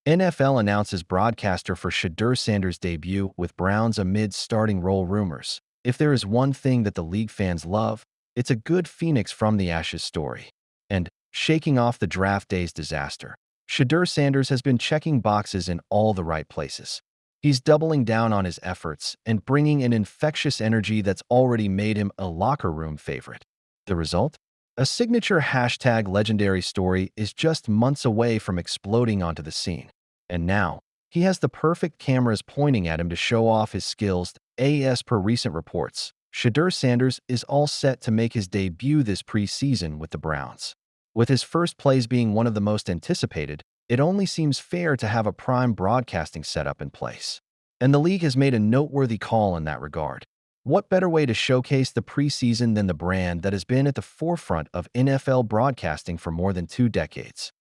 NFL announces broadcaster for Shedeur Sanders' debut with Browns amid starting role rumors. If there is one thing that the league fans love, it's a good Phoenix from the Ashes story. And shaking off the draft day's disaster, Shedeur Sanders has been checking boxes in all the right places. He's doubling down on his efforts and bringing an infectious energy that's already made him a locker room favorite. The result? A signature hashtag legendary story is just months away from exploding onto the scene. And now, he has the perfect cameras pointing at him to show off his skills. As per recent reports, Shedeur Sanders is all set to make his debut this preseason with the Browns. With his first plays being one of the most anticipated, it only seems fair to have a prime broadcasting setup in place. And the league has made a noteworthy call in that regard. What better way to showcase the preseason than the brand that has been at the forefront of NFL broadcasting for more than 2 decades?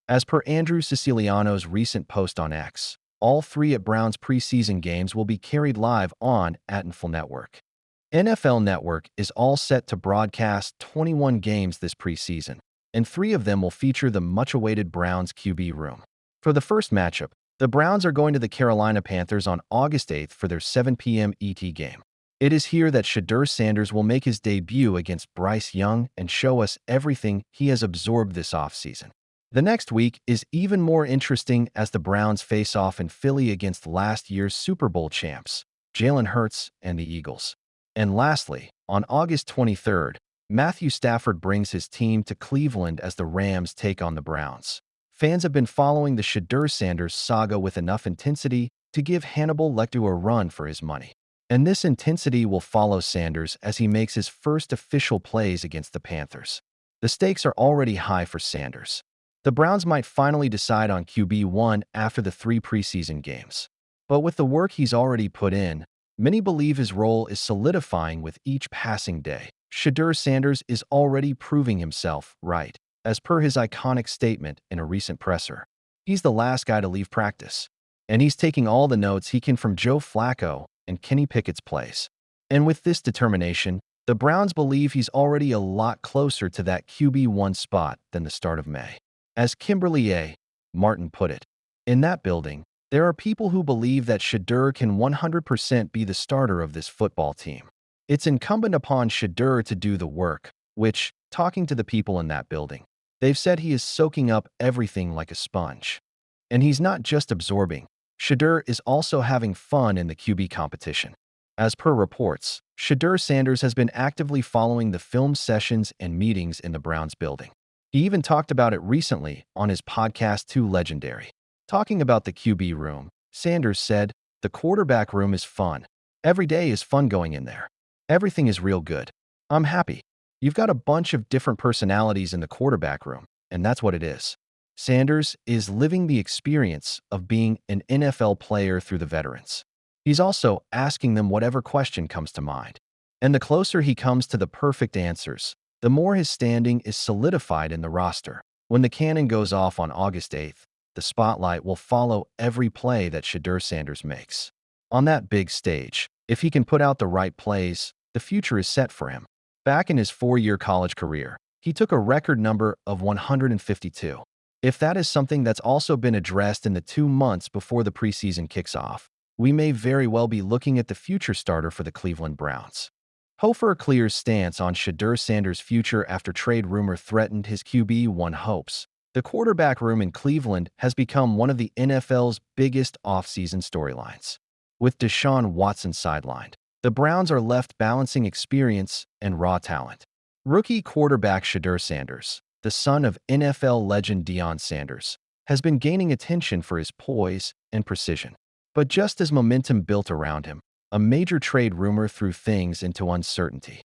As per Andrew Siciliano's recent post on X, all 3 at Browns preseason games will be carried live on NFL Network. NFL Network is all set to broadcast 21 games this preseason, and 3 of them will feature the much-awaited Browns QB room. For the first matchup, the Browns are going to the Carolina Panthers on August 8th for their 7 p.m. ET game. It is here that Shedeur Sanders will make his debut against Bryce Young and show us everything he has absorbed this offseason. The next week is even more interesting as the Browns face off in Philly against last year's Super Bowl champs, Jalen Hurts and the Eagles. And lastly, on August 23rd, Matthew Stafford brings his team to Cleveland as the Rams take on the Browns. Fans have been following the Shedeur Sanders saga with enough intensity to give Hannibal Lecter a run for his money. And this intensity will follow Sanders as he makes his first official plays against the Panthers. The stakes are already high for Sanders. The Browns might finally decide on QB1 after the 3 preseason games. But with the work he's already put in, many believe his role is solidifying with each passing day. Shedeur Sanders is already proving himself right, as per his iconic statement in a recent presser. He's the last guy to leave practice, and he's taking all the notes he can from Joe Flacco and Kenny Pickett's plays. And with this determination, the Browns believe he's already a lot closer to that QB1 spot than the start of May. As Kimberly A. Martin put it, in that building, there are people who believe that Shedeur can 100% be the starter of this football team. It's incumbent upon Shedeur to do the work, which, talking to the people in that building, they've said he is soaking up everything like a sponge. And he's not just absorbing. Shedeur is also having fun in the QB competition. As per reports, Shedeur Sanders has been actively following the film sessions and meetings in the Browns building. He even talked about it recently on his podcast Too Legendary. Talking about the QB room, Sanders said, "The quarterback room is fun. Every day is fun going in there. Everything is real good. I'm happy. You've got a bunch of different personalities in the quarterback room, and that's what it is." Sanders is living the experience of being an NFL player through the veterans. He's also asking them whatever question comes to mind. And the closer he comes to the perfect answers, the more his standing is solidified in the roster. When the cannon goes off on August 8th, the spotlight will follow every play that Shedeur Sanders makes. On that big stage, if he can put out the right plays, the future is set for him. Back in his 4-year college career, he took a record number of 152. If that is something that's also been addressed in the 2 months before the preseason kicks off, we may very well be looking at the future starter for the Cleveland Browns. Hofer clears stance on Shedeur Sanders' future after trade rumor threatened his QB1 hopes. The quarterback room in Cleveland has become one of the NFL's biggest offseason storylines. With Deshaun Watson sidelined, the Browns are left balancing experience and raw talent. Rookie quarterback Shedeur Sanders, the son of NFL legend Deion Sanders, has been gaining attention for his poise and precision. But just as momentum built around him, a major trade rumor threw things into uncertainty.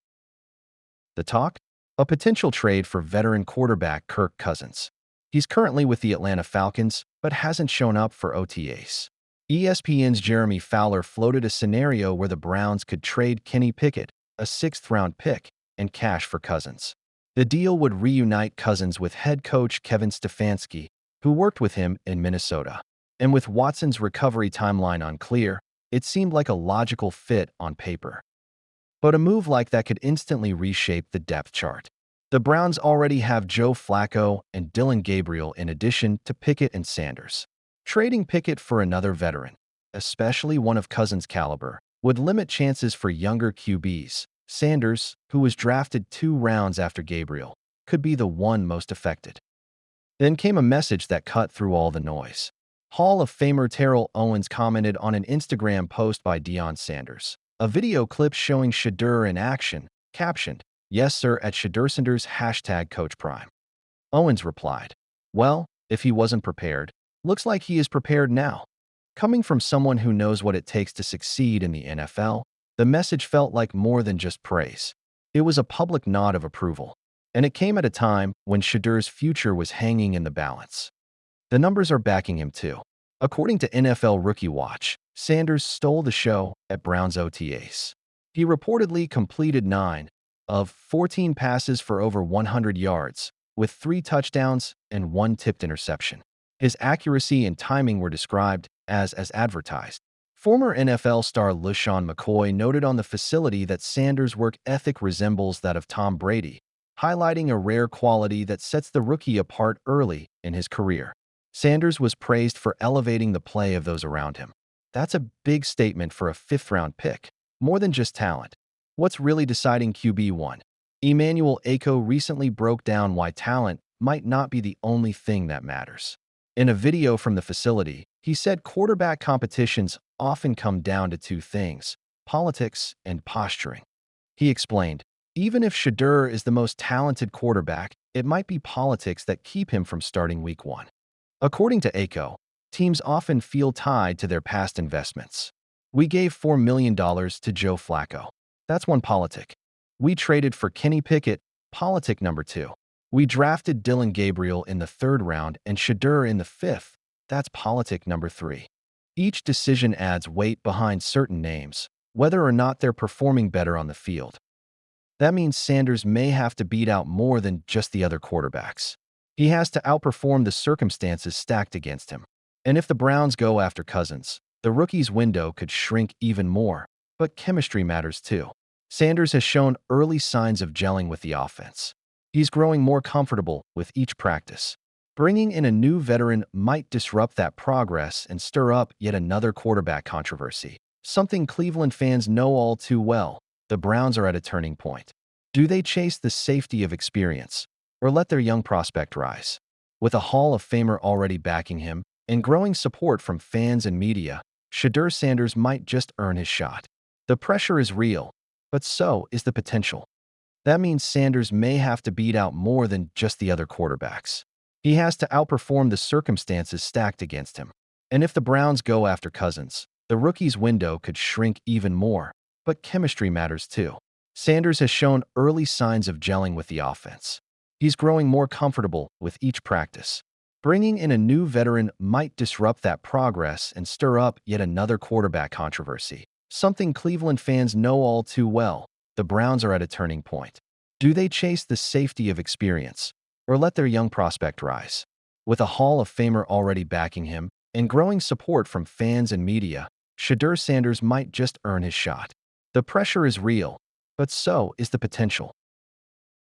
The talk? A potential trade for veteran quarterback Kirk Cousins. He's currently with the Atlanta Falcons, but hasn't shown up for OTAs. ESPN's Jeremy Fowler floated a scenario where the Browns could trade Kenny Pickett, a 6th-round pick, and cash for Cousins. The deal would reunite Cousins with head coach Kevin Stefanski, who worked with him in Minnesota. And with Watson's recovery timeline unclear, it seemed like a logical fit on paper. But a move like that could instantly reshape the depth chart. The Browns already have Joe Flacco and Dylan Gabriel in addition to Pickett and Sanders. Trading Pickett for another veteran, especially one of Cousins' caliber, would limit chances for younger QBs. Sanders, who was drafted 2 rounds after Gabriel, could be the one most affected. Then came a message that cut through all the noise. Hall of Famer Terrell Owens commented on an Instagram post by Deion Sanders. A video clip showing Shedeur in action, captioned, "Yes sir" at Shedeur Sanders #CoachPrime. Owens replied, "Well, if he wasn't prepared, looks like he is prepared now." Coming from someone who knows what it takes to succeed in the NFL, the message felt like more than just praise. It was a public nod of approval. And it came at a time when Shedeur's future was hanging in the balance. The numbers are backing him too. According to NFL Rookie Watch, Sanders stole the show at Browns OTAs. He reportedly completed 9 of 14 passes for over 100 yards, with 3 touchdowns and 1 tipped interception. His accuracy and timing were described as advertised. Former NFL star LeSean McCoy noted on the facility that Sanders' work ethic resembles that of Tom Brady, highlighting a rare quality that sets the rookie apart early in his career. Sanders was praised for elevating the play of those around him. That's a big statement for a 5th-round pick, more than just talent. What's really deciding QB1? Emmanuel Acho recently broke down why talent might not be the only thing that matters. In a video from the facility, he said quarterback competitions often come down to 2 things: politics and posturing. He explained, "Even if Shedeur is the most talented quarterback, it might be politics that keep him from starting week 1. According to Acho, teams often feel tied to their past investments. "We gave $4 million to Joe Flacco. That's one politic. We traded for Kenny Pickett, politic number 2. We drafted Dylan Gabriel in the 3rd round and Shedeur in the 5th. That's politic number 3. Each decision adds weight behind certain names, whether or not they're performing better on the field. That means Sanders may have to beat out more than just the other quarterbacks. He has to outperform the circumstances stacked against him. And if the Browns go after Cousins, the rookie's window could shrink even more, but chemistry matters too. Sanders has shown early signs of gelling with the offense. He's growing more comfortable with each practice. Bringing in a new veteran might disrupt that progress and stir up yet another quarterback controversy, something Cleveland fans know all too well. The Browns are at a turning point. Do they chase the safety of experience, or let their young prospect rise? With a Hall of Famer already backing him and growing support from fans and media, Shedeur Sanders might just earn his shot. The pressure is real, but so is the potential. That means Sanders may have to beat out more than just the other quarterbacks. He has to outperform the circumstances stacked against him. And if the Browns go after Cousins, the rookie's window could shrink even more, but chemistry matters too. Sanders has shown early signs of gelling with the offense. He's growing more comfortable with each practice. Bringing in a new veteran might disrupt that progress and stir up yet another quarterback controversy, something Cleveland fans know all too well. The Browns are at a turning point. Do they chase the safety of experience, or let their young prospect rise? With a Hall of Famer already backing him and growing support from fans and media, Shedeur Sanders might just earn his shot. The pressure is real, but so is the potential.